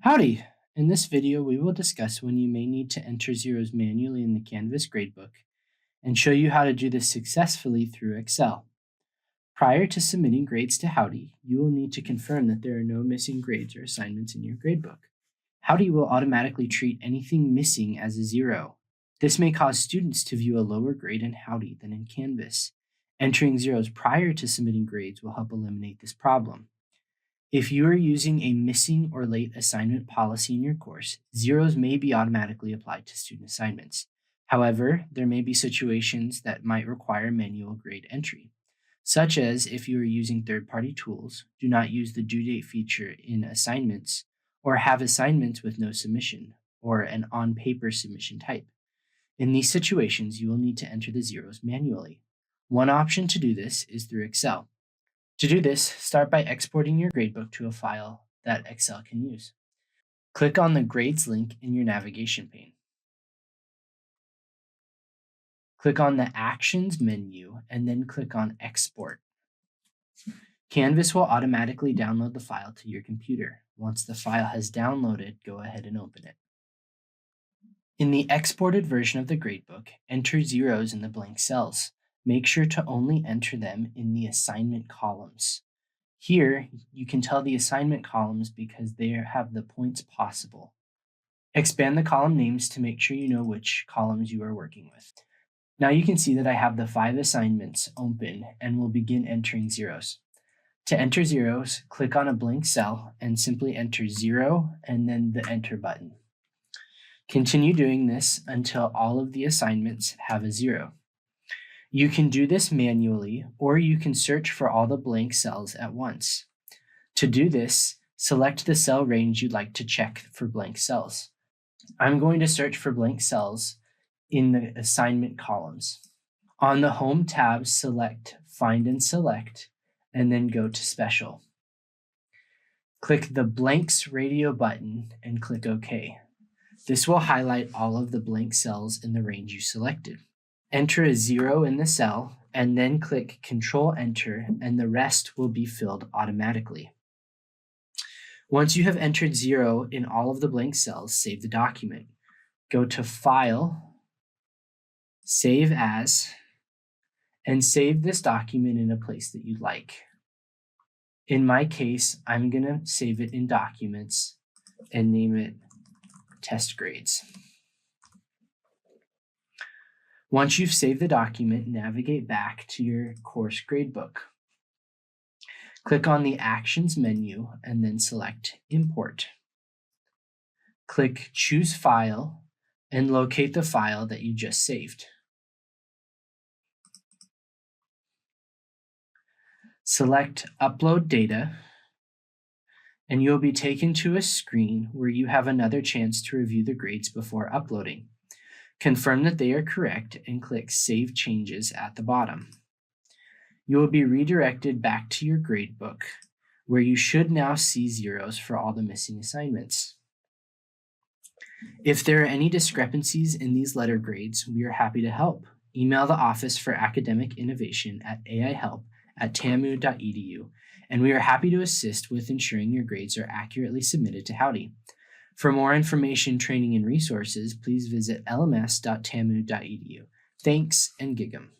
Howdy! In this video, we will discuss when you may need to enter zeros manually in the Canvas gradebook and show you how to do this successfully through Excel. Prior to submitting grades to Howdy, you will need to confirm that there are no missing grades or assignments in your gradebook. Howdy will automatically treat anything missing as a zero. This may cause students to view a lower grade in Howdy than in Canvas. Entering zeros prior to submitting grades will help eliminate this problem. If you are using a missing or late assignment policy in your course, zeros may be automatically applied to student assignments. However, there may be situations that might require manual grade entry, such as if you are using third-party tools, do not use the due date feature in assignments, or have assignments with no submission, or an on-paper submission type. In these situations, you will need to enter the zeros manually. One option to do this is through Excel. To do this, start by exporting your gradebook to a file that Excel can use. Click on the Grades link in your navigation pane. Click on the Actions menu and then click on Export. Canvas will automatically download the file to your computer. Once the file has downloaded, go ahead and open it. In the exported version of the gradebook, enter zeros in the blank cells. Make sure to only enter them in the assignment columns. Here, you can tell the assignment columns because they have the points possible. Expand the column names to make sure you know which columns you are working with. Now you can see that I have the 5 assignments open and will begin entering zeros. To enter zeros, click on a blank cell and simply enter 0 and then the Enter button. Continue doing this until all of the assignments have a 0. You can do this manually, or you can search for all the blank cells at once. To do this, select the cell range you'd like to check for blank cells. I'm going to search for blank cells in the assignment columns. On the Home tab, select Find and Select, and then go to Special. Click the Blanks Radio button and click OK. This will highlight all of the blank cells in the range you selected. Enter a 0 in the cell and then click Control-Enter and the rest will be filled automatically. Once you have entered 0 in all of the blank cells, save the document. Go to File, Save As, and save this document in a place that you'd like. In my case, I'm going to save it in Documents and name it Test Grades. Once you've saved the document, navigate back to your course gradebook. Click on the Actions menu and then select Import. Click Choose File and locate the file that you just saved. Select Upload Data, and you'll be taken to a screen where you have another chance to review the grades before uploading. Confirm that they are correct and click Save Changes at the bottom. You will be redirected back to your gradebook, where you should now see zeros for all the missing assignments. If there are any discrepancies in these letter grades, we are happy to help. Email the Office for Academic Innovation at aihelp@tamu.edu, and we are happy to assist with ensuring your grades are accurately submitted to Howdy. For more information, training, and resources, please visit lms.tamu.edu. Thanks and gig 'em.